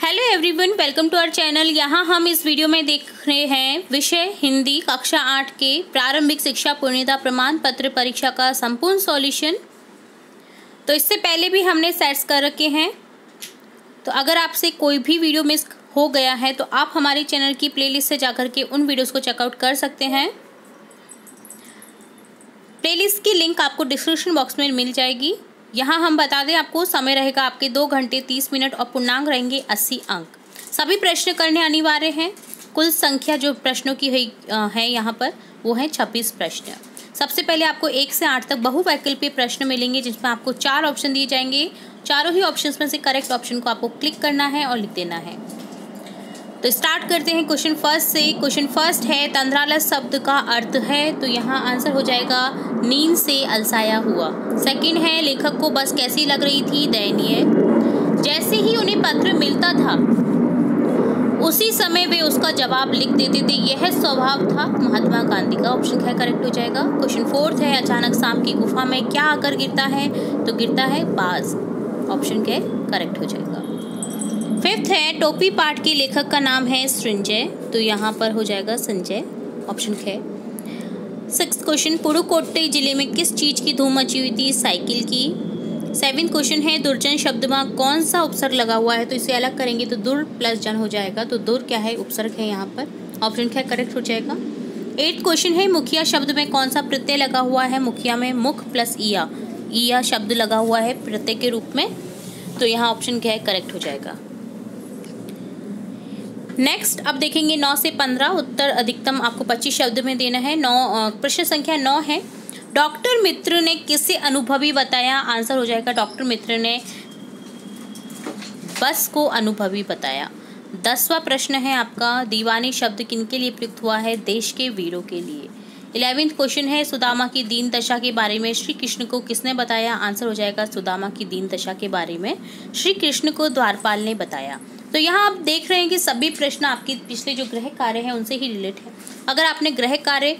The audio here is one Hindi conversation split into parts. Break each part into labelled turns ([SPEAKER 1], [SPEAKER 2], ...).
[SPEAKER 1] Hello everyone, welcome to our channel. यहाँ हम इस वीडियो में देख रहे हैं विषय हिंदी कक्षा 8 के प्रारंभिक शिक्षा पूर्णता प्रमाण पत्र परीक्षा का संपूर्ण सॉल्यूशन। तो इससे पहले भी हमने सेट्स कर रखे हैं, तो अगर आपसे कोई भी वीडियो मिस हो गया है तो आप हमारे चैनल की प्लेलिस्ट से जाकर के उन वीडियोज़ को चेकआउट कर सकते हैं। प्लेलिस्ट की लिंक आपको डिस्क्रिप्शन बॉक्स में मिल जाएगी। यहाँ हम बता दें आपको, समय रहेगा आपके 2 घंटे 30 मिनट और पूर्णांक रहेंगे 80 अंक। सभी प्रश्न करने अनिवार्य हैं। कुल संख्या जो प्रश्नों की है यहाँ पर वो है 26 प्रश्न। सबसे पहले आपको 1 से 8 तक बहुवैकल्पिक प्रश्न मिलेंगे, जिसमें आपको 4 ऑप्शन दिए जाएंगे। चारों ही ऑप्शंस में से करेक्ट ऑप्शन को आपको क्लिक करना है और लिख देना है। तो स्टार्ट करते हैं क्वेश्चन फर्स्ट से। क्वेश्चन फर्स्ट है, तंद्रालस शब्द का अर्थ है, तो यहाँ आंसर हो जाएगा नींद से अलसाया हुआ। सेकंड है, लेखक को बस कैसी लग रही थी, दयनीय। जैसे ही उन्हें पत्र मिलता था उसी समय वे उसका जवाब लिख देते थे, यह स्वभाव था महात्मा गांधी का। ऑप्शन क्या करेक्ट हो जाएगा। क्वेश्चन फोर्थ है, अचानक सांप की गुफा में क्या आकर गिरता है, तो गिरता है बाज। ऑप्शन क्या करेक्ट हो जाएगा। फिफ्थ है, टोपी पाठ के लेखक का नाम है सृंजय, तो यहाँ पर हो जाएगा संजय। ऑप्शन है। सिक्स्थ क्वेश्चन, पुडुकोट्टई जिले में किस चीज की धूम मची हुई थी, साइकिल की। सेवेंथ क्वेश्चन है, दुर्जन शब्द में कौन सा उपसर्ग लगा हुआ है, तो इसे अलग करेंगे तो दुर प्लस जन हो जाएगा, तो दुर क्या है, उपसर्ग है यहाँ पर। ऑप्शन क्या करेक्ट हो जाएगा। एट्थ क्वेश्चन है, मुखिया शब्द में कौन सा प्रत्यय लगा हुआ है, मुखिया में मुख प्लस ईया शब्द लगा हुआ है प्रत्यय के रूप में, तो यहाँ ऑप्शन क्या है करेक्ट हो जाएगा। नेक्स्ट अब देखेंगे 9 से 15, उत्तर अधिकतम आपको 25 शब्द में देना है। प्रश्न संख्या 9 है, डॉक्टर मित्र ने किसे अनुभवी बताया, आंसर हो जाएगा डॉक्टर मित्र ने बस को अनुभवी बताया। 10वां प्रश्न है आपका, दीवानी शब्द किनके लिए प्रयुक्त हुआ है, देश के वीरों के लिए। 11वां क्वेश्चन है, सुदामा की दीन दशा के बारे में श्री कृष्ण को किसने बताया, आंसर हो जाएगा सुदामा की दीन दशा के बारे में श्री कृष्ण को द्वारपाल ने बताया। तो यहाँ आप देख रहे हैं कि सभी प्रश्न आपके पिछले जो गृह कार्य हैं उनसे ही रिलेट है। अगर आपने गृह कार्य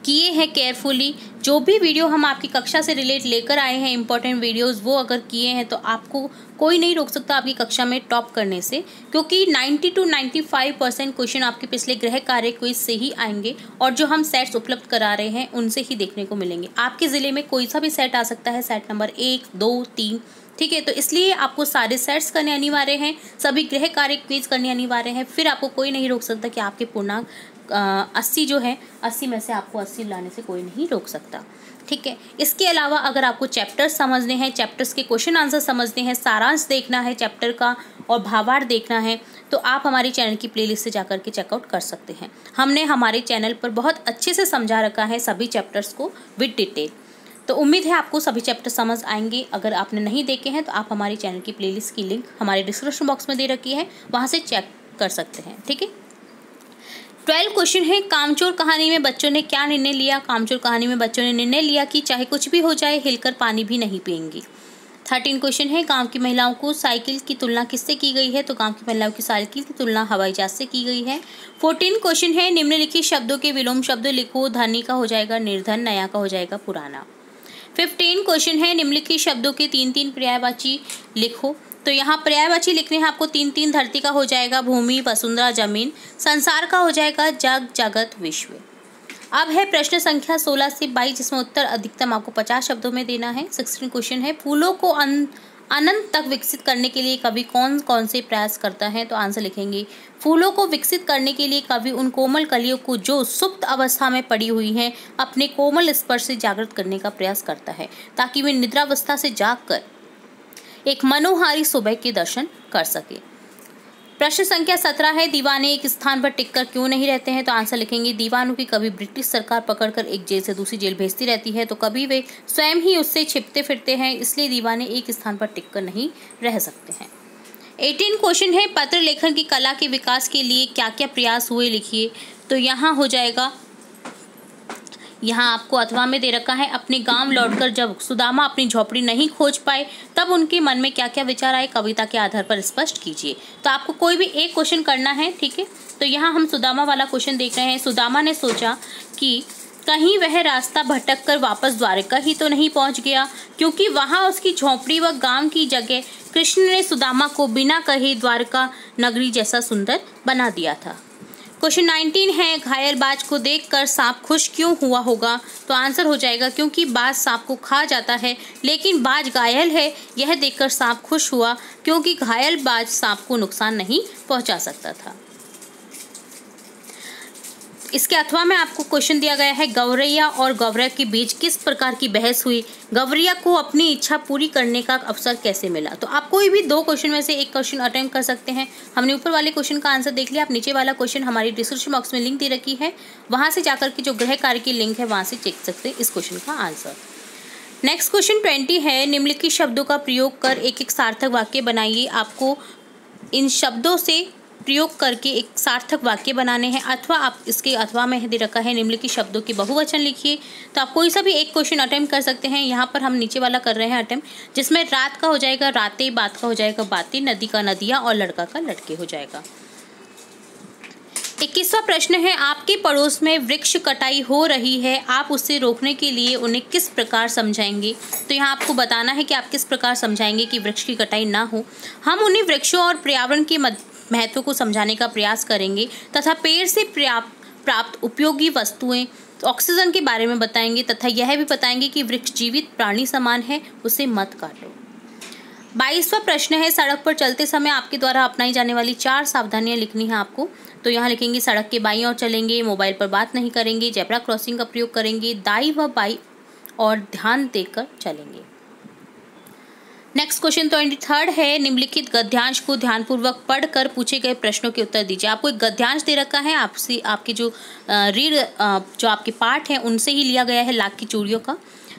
[SPEAKER 1] किए हैं केयरफुली, जो भी वीडियो हम आपकी कक्षा से रिलेट लेकर आए हैं इंपॉर्टेंट वीडियोस, वो अगर किए हैं तो आपको कोई नहीं रोक सकता आपकी कक्षा में टॉप करने से, क्योंकि 90 to 95% क्वेश्चन आपके पिछले गृह कार्य क्विज से ही आएंगे और जो हम सेट्स उपलब्ध करा रहे हैं उनसे ही देखने को मिलेंगे। आपके ज़िले में कोई सा भी सेट आ सकता है, सेट नंबर 1, 2, 3, ठीक है। तो इसलिए आपको सारे सेट्स करने अनिवार्य हैं, सभी गृह कार्य क्विज करने अनिवार्य हैं, फिर आपको कोई नहीं रोक सकता कि आपके पूर्णांक 80 जो है 80 में से आपको 80 लाने से कोई नहीं रोक सकता, ठीक है। इसके अलावा अगर आपको चैप्टर्स समझने हैं, चैप्टर्स के क्वेश्चन आंसर समझने हैं, सारांश देखना है चैप्टर का और भावार्थ देखना है, तो आप हमारे चैनल की प्लेलिस्ट से जाकर के चेकआउट कर सकते हैं। हमने हमारे चैनल पर बहुत अच्छे से समझा रखा है सभी चैप्टर्स को विद डिटेल। तो उम्मीद है आपको सभी चैप्टर समझ आएंगे। अगर आपने नहीं देखे हैं तो आप हमारे चैनल की प्लेलिस्ट की लिंक हमारे डिस्क्रिप्शन बॉक्स में दे रखी है, वहाँ से चेक कर सकते हैं, ठीक है। 12 क्वेश्चन है, कामचोर कहानी में बच्चों ने क्या निर्णय लिया। कामचोर कहानी में बच्चों ने निर्णय लिया कि चाहे कुछ भी हो जाए हिलकर पानी भी नहीं पिएंगी। 13 क्वेश्चन है, गांव की महिलाओं को साइकिल की तुलना किससे की गई है, तो गांव की महिलाओं की साइकिल की तुलना हवाई जहाज से की गई है। 14 क्वेश्चन है, निम्नलिखित शब्दों के विलोम शब्द लिखो। धनी का हो जाएगा निर्धन, नया का हो जाएगा पुराना। 15 क्वेश्चन है, निम्नलिखित शब्दों के 3 पर्यायवाची लिखो। तो यहाँ पर्यायवाची लिखने हैं आपको 3। धरती का हो जाएगा भूमि, वसुंधरा जमीन, संसार का हो जाएगा जग, जगत, विश्व। अब है प्रश्न संख्या 16 से 22, जिसमें उत्तर अधिकतम आपको 50 शब्दों में देना है। 16 क्वेश्चन है, फूलों को अनंत तक विकसित करने के लिए कवि कौन कौन से प्रयास करता है, तो आंसर लिखेंगे, फूलों को विकसित करने के लिए कवि उन कोमल कलियों को जो सुप्त अवस्था में पड़ी हुई हैं अपने कोमल स्पर्श से जागृत करने का प्रयास करता है, ताकि वे निद्रावस्था से जागकर एक मनोहारी सुबह के दर्शन कर सके। प्रश्न संख्या 17 है, दीवाने एक स्थान पर टिककर क्यों नहीं रहते हैं, तो आंसर लिखेंगे, दीवानों की कभी ब्रिटिश सरकार पकड़कर एक जेल से दूसरी जेल भेजती रहती है, तो कभी वे स्वयं ही उससे छिपते फिरते हैं, इसलिए दीवाने एक स्थान पर टिककर नहीं रह सकते हैं। 18 क्वेश्चन है, पत्र लेखन की कला के विकास के लिए क्या क्या प्रयास हुए, लिखिए। तो यहाँ हो जाएगा, यहाँ आपको अथवा में दे रखा है, अपने गांव लौटकर जब सुदामा अपनी झोपड़ी नहीं खोज पाए तब उनके मन में क्या क्या विचार आए, कविता के आधार पर स्पष्ट कीजिए। तो आपको कोई भी एक क्वेश्चन करना है, ठीक है। तो यहाँ हम सुदामा वाला क्वेश्चन देख रहे हैं। सुदामा ने सोचा कि कहीं वह रास्ता भटक कर वापस द्वारका ही तो नहीं पहुंच गया, क्योंकि वहां उसकी झोंपड़ी व गांव की जगह कृष्ण ने सुदामा को बिना कहे द्वारका नगरी जैसा सुंदर बना दिया था। क्वेश्चन 19 है, घायल बाज को देखकर सांप खुश क्यों हुआ होगा? तो आंसर हो जाएगा क्योंकि बाज सांप को खा जाता है, लेकिन बाज घायल है यह देखकर सांप खुश हुआ, क्योंकि घायल बाज सांप को नुकसान नहीं पहुंचा सकता था। इसके अथवा में आपको क्वेश्चन दिया गया है, गौरैया और गौरव के बीच किस प्रकार की बहस हुई? गौरैया को अपनी इच्छा पूरी करने का अवसर कैसे मिला? तो आप कोई भी दो क्वेश्चन में से एक क्वेश्चन अटेम्प्ट कर सकते हैं। हमने ऊपर वाले क्वेश्चन का आंसर देख लिया, आप नीचे वाला क्वेश्चन हमारी डिस्क्रिप्शन बॉक्स में लिंक दे रखी है, वहां से जाकर के जो गृह कार्य की लिंक है वहां से चेक सकते हैं इस क्वेश्चन का आंसर। नेक्स्ट क्वेश्चन 20 है, निम्नलिखित शब्दों का प्रयोग कर एक एक सार्थक वाक्य बनाइए। आपको इन शब्दों से प्रयोग करके एक सार्थक वाक्य बनाने हैं, अथवा आप इसके अथवा में दे रखा है निम्नलिखित शब्दों के बहुवचन लिखिए। तो आप कोई सा भी एक क्वेश्चन अटेम्प्ट कर सकते हैं। यहाँ पर हम नीचे वाला कर रहे हैं अटेम्प्ट, जिसमें रात का हो जाएगा रातें, बात का हो जाएगा बातें, नदी का नदियाँ और लड़का का लड़के हो जाएगा। 21वां प्रश्न है, आपके पड़ोस में वृक्ष कटाई हो रही है, आप उसे रोकने के लिए उन्हें किस प्रकार समझाएंगे? तो यहाँ आपको बताना है कि आप किस प्रकार समझाएंगे कि वृक्ष की कटाई ना हो। हम उन्हें वृक्षों और पर्यावरण के महत्व को समझाने का प्रयास करेंगे तथा पेड़ से प्राप्त उपयोगी वस्तुएं ऑक्सीजन के बारे में बताएंगे तथा यह भी बताएंगे कि वृक्ष जीवित प्राणी समान है, उसे मत काटो। 22वां प्रश्न है, सड़क पर चलते समय आपके द्वारा अपनाई जाने वाली 4 सावधानियां लिखनी है आपको। तो यहाँ लिखेंगे, सड़क के बाईं ओर चलेंगे, मोबाइल पर बात नहीं करेंगे, जेब्रा क्रॉसिंग का प्रयोग करेंगे, दाई व बाई और ध्यान देकर चलेंगे। नेक्स्ट क्वेश्चन 23 है, निम्नलिखित गद्यांश को ध्यानपूर्वक पढ़कर पूछे गए प्रश्नों के उत्तर दीजिए। आपको एक गद्यांश दे रखा है, आपसे आपके जो जो आपके पाठ हैं उनसे ही लिया गया है लाख की चूड़ियों का।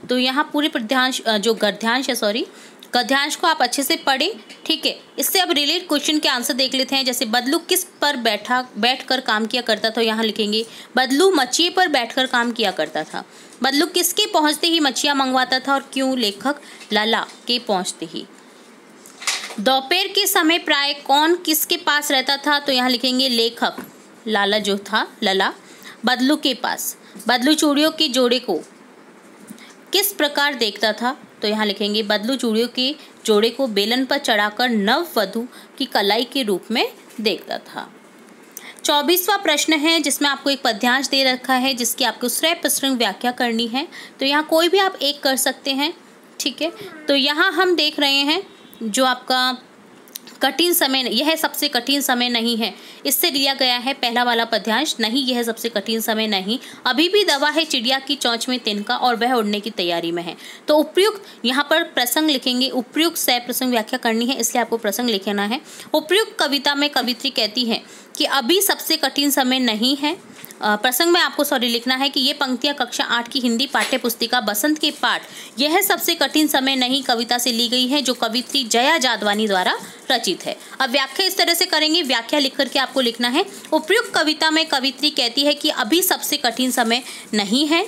[SPEAKER 1] तो यहाँ पूरे पद्यांश जो गद्यांश है गद्यांश को आप अच्छे से पढ़ें, ठीक है। इससे अब रिलेटेड क्वेश्चन के आंसर देख लेते हैं। जैसे बदलू किस पर बैठकर काम किया करता था, यहाँ लिखेंगे बदलू मछिए पर बैठकर काम किया करता था। बदलू किसके पहुंचते ही मछियाँ मंगवाता था और क्यों? लेखक लाला के पहुंचते ही। दोपहर के समय प्राय कौन किसके पास रहता था? तो यहाँ लिखेंगे लेखक लाला जो था लला बदलू के पास। बदलू चूड़ियों के जोड़े को किस प्रकार देखता था? तो यहाँ लिखेंगे बदलू चूड़ियों के जोड़े को बेलन पर चढ़ाकर नववधू की कलाई के रूप में देखता था। 24वां प्रश्न है, जिसमें आपको एक पद्यांश दे रखा है जिसकी आपको श्रेय प्रसंग व्याख्या करनी है। तो यहाँ कोई भी आप एक कर सकते हैं, ठीक है। तो यहाँ हम देख रहे हैं जो आपका कठिन समय, यह सबसे कठिन समय नहीं है, इससे लिया गया है पहला वाला पद्यांश। नहीं, यह सबसे कठिन समय नहीं, अभी भी दबा है चिड़िया की चोंच में तिनका और वह उड़ने की तैयारी में है। तो उपयुक्त यहाँ पर प्रसंग लिखेंगे, उपयुक्त सह प्रसंग व्याख्या करनी है, इसलिए आपको प्रसंग लिखना है। उपयुक्त कविता में कवित्री कहती है कि अभी सबसे कठिन समय नहीं है। प्रसंग में आपको लिखना है कि ये पंक्तियां कक्षा 8 की हिंदी पाठ्य पुस्तिका बसंत के पाठ यह सबसे कठिन समय नहीं कविता से ली गई है, जो कवित्री जया जादवानी द्वारा रचित है। अब व्याख्या इस तरह से करेंगे, व्याख्या लिख करके आपको लिखना है, उपयुक्त कविता में कवित्री कहती है कि अभी सबसे कठिन समय नहीं है,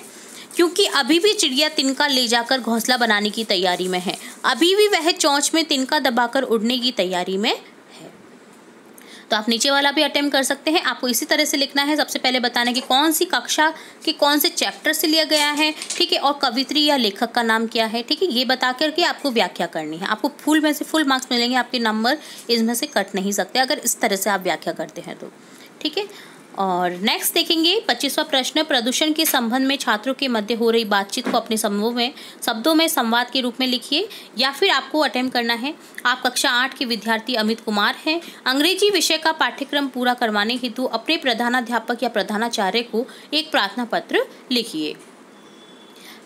[SPEAKER 1] क्योंकि अभी भी चिड़िया तिनका ले जाकर घोंसला बनाने की तैयारी में है, अभी भी वह चोंच में तिनका दबाकर उड़ने की तैयारी में। तो आप नीचे वाला भी अटेम्प्ट कर सकते हैं। आपको इसी तरह से लिखना है, सबसे पहले बताना कि कौन सी कक्षा के कौन से चैप्टर से लिया गया है, ठीक है, और कवित्री या लेखक का नाम क्या है, ठीक है। ये बता करके आपको व्याख्या करनी है। आपको फुल में से फुल मार्क्स मिलेंगे, आपके नंबर इसमें से कट नहीं सकते अगर इस तरह से आप व्याख्या करते हैं तो, ठीक है। और नेक्स्ट देखेंगे 25वां प्रश्न, प्रदूषण के संबंध में छात्रों के मध्य हो रही बातचीत को अपने शब्दों में संवाद के रूप में लिखिए, या फिर आपको अटेम्प्ट करना है। आप कक्षा 8 के विद्यार्थी अमित कुमार हैं। अंग्रेजी विषय का पाठ्यक्रम पूरा करवाने हेतु अपने प्रधानाध्यापक या प्रधानाचार्य को एक प्रार्थना पत्र लिखिए।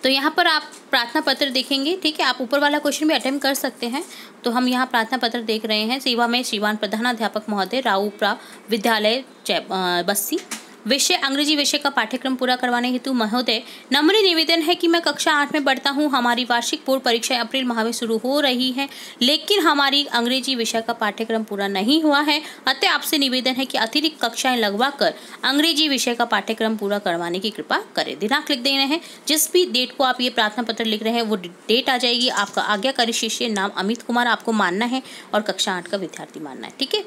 [SPEAKER 1] तो यहाँ पर आप प्रार्थना पत्र देखेंगे, ठीक है। आप ऊपर वाला क्वेश्चन भी अटेम्प्ट कर सकते हैं। तो हम यहाँ प्रार्थना पत्र देख रहे हैं। सेवा में श्रीमान प्रधानाध्यापक महोदय, राऊपुरा विद्यालय बस्सी, विषय अंग्रेजी विषय का पाठ्यक्रम पूरा करवाने हेतु महोदय, नम्र निवेदन है कि मैं कक्षा 8 में पढ़ता हूँ। हमारी वार्षिक बोर्ड परीक्षाएं अप्रैल माह में शुरू हो रही हैं, लेकिन हमारी अंग्रेजी विषय का पाठ्यक्रम पूरा नहीं हुआ है। अतः आपसे निवेदन है कि अतिरिक्त कक्षाएं लगवाकर अंग्रेजी विषय का पाठ्यक्रम पूरा करवाने की कृपा करें। दिनांक लिख देना है, जिस भी डेट को आप ये प्रार्थना पत्र लिख रहे हैं वो डेट आ जाएगी। आपका आज्ञाकारी शिष्य, नाम अमित कुमार आपको मानना है और कक्षा 8 का विद्यार्थी मानना है, ठीक है।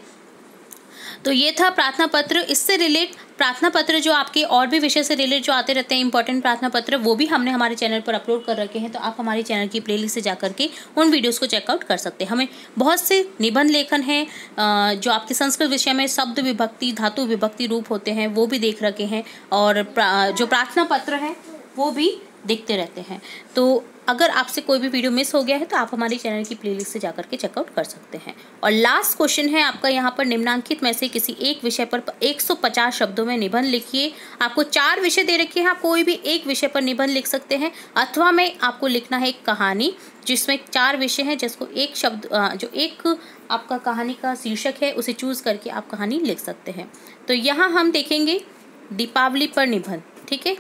[SPEAKER 1] तो ये था प्रार्थना पत्र। इससे रिलेट प्रार्थना पत्र जो आपके और भी विषय से रिलेट जो आते रहते हैं इंपॉर्टेंट प्रार्थना पत्र, वो भी हमने हमारे चैनल पर अपलोड कर रखे हैं। तो आप हमारे चैनल की प्लेलिस्ट से जाकर के उन वीडियोस को चेकआउट कर सकते हैं। हमें बहुत से निबंध लेखन हैं जो आपके संस्कृत विषय में शब्द विभक्ति, धातु विभक्ति रूप होते हैं, वो भी देख रखे हैं, और जो प्रार्थना पत्र है वो भी देखते रहते हैं। तो अगर आपसे कोई भी वीडियो मिस हो गया है तो आप हमारे चैनल की प्लेलिस्ट से जाकर के चेकआउट कर सकते हैं। और लास्ट क्वेश्चन है आपका यहाँ पर, निम्नांकित में से किसी एक विषय पर 150 शब्दों में निबंध लिखिए। आपको 4 विषय दे रखे हैं, आप कोई भी एक विषय पर निबंध लिख सकते हैं, अथवा में आपको लिखना है एक कहानी जिसमें 4 विषय हैं, जिसको एक शब्द जो एक आपका कहानी का शीर्षक है उसे चूज करके आप कहानी लिख सकते हैं। तो यहाँ हम देखेंगे दीपावली पर निबंध। ठीक है,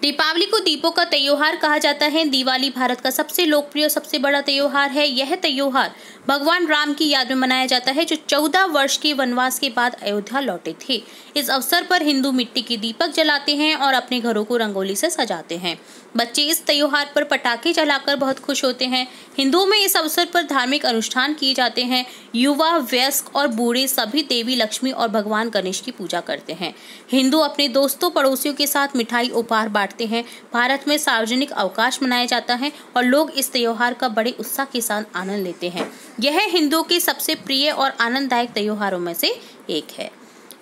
[SPEAKER 1] दीपावली को दीपों का त्योहार कहा जाता है। दिवाली भारत का सबसे लोकप्रिय, सबसे बड़ा त्योहार है। यह त्योहार भगवान राम की याद में मनाया जाता है, जो 14 वर्ष के वनवास के बाद अयोध्या लौटे थे। इस अवसर पर हिंदू मिट्टी के दीपक जलाते हैं और अपने घरों को रंगोली से सजाते हैं। बच्चे इस त्योहार पर पटाखे जलाकर बहुत खुश होते हैं। हिंदुओं में इस अवसर पर धार्मिक अनुष्ठान किए जाते हैं। युवा, वयस्क और बूढ़े सभी देवी लक्ष्मी और भगवान गणेश की पूजा करते हैं। हिंदू अपने दोस्तों पड़ोसियों के साथ मिठाई उपहार बांटते हैं। भारत में सार्वजनिक अवकाश मनाया जाता है और लोग इस त्योहार का बड़े उत्साह के साथ आनंद लेते हैं। यह हिंदुओं के सबसे प्रिय और आनंददायक त्योहारों में से एक है।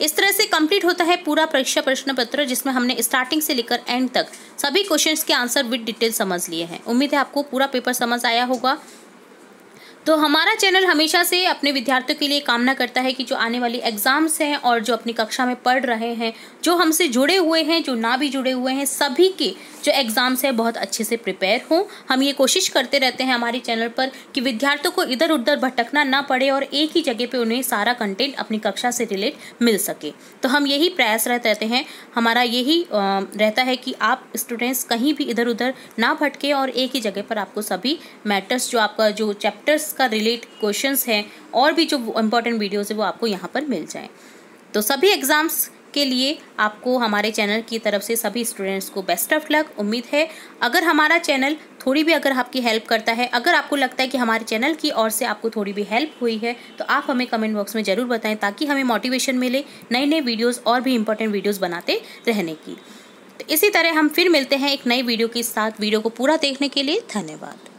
[SPEAKER 1] इस तरह से कंप्लीट होता है पूरा परीक्षा प्रश्न पत्र, जिसमें हमने स्टार्टिंग से लेकर एंड तक सभी क्वेश्चंस के आंसर विद डिटेल समझ लिए हैं। उम्मीद है आपको पूरा पेपर समझ आया होगा। तो हमारा चैनल हमेशा से अपने विद्यार्थियों के लिए कामना करता है कि जो आने वाली एग्जाम्स हैं और जो अपनी कक्षा में पढ़ रहे हैं, जो हमसे जुड़े हुए हैं, जो ना भी जुड़े हुए हैं, सभी के जो एग्जाम्स है बहुत अच्छे से प्रिपेयर हों। हम ये कोशिश करते रहते हैं हमारे चैनल पर कि विद्यार्थियों को इधर उधर भटकना ना पड़े और एक ही जगह पे उन्हें सारा कंटेंट अपनी कक्षा से रिलेट मिल सके। तो हम यही प्रयास रहते हैं, हमारा यही रहता है कि आप स्टूडेंट्स कहीं भी इधर उधर ना भटके और एक ही जगह पर आपको सभी मैटर्स, जो आपका जो चैप्टर्स का रिलेट क्वेश्चंस हैं और भी जो इम्पोर्टेंट वीडियोस है वो आपको यहाँ पर मिल जाएं। तो सभी एग्जाम्स के लिए आपको हमारे चैनल की तरफ से सभी स्टूडेंट्स को बेस्ट ऑफ लक। उम्मीद है अगर हमारा चैनल थोड़ी भी अगर आपकी हेल्प करता है, अगर आपको लगता है कि हमारे चैनल की ओर से आपको थोड़ी भी हेल्प हुई है, तो आप हमें कमेंट बॉक्स में ज़रूर बताएं, ताकि हमें मोटिवेशन मिले नए नए वीडियोज़ और भी इंपॉर्टेंट वीडियोज़ बनाते रहने की। तो इसी तरह हम फिर मिलते हैं एक नई वीडियो के साथ। वीडियो को पूरा देखने के लिए धन्यवाद।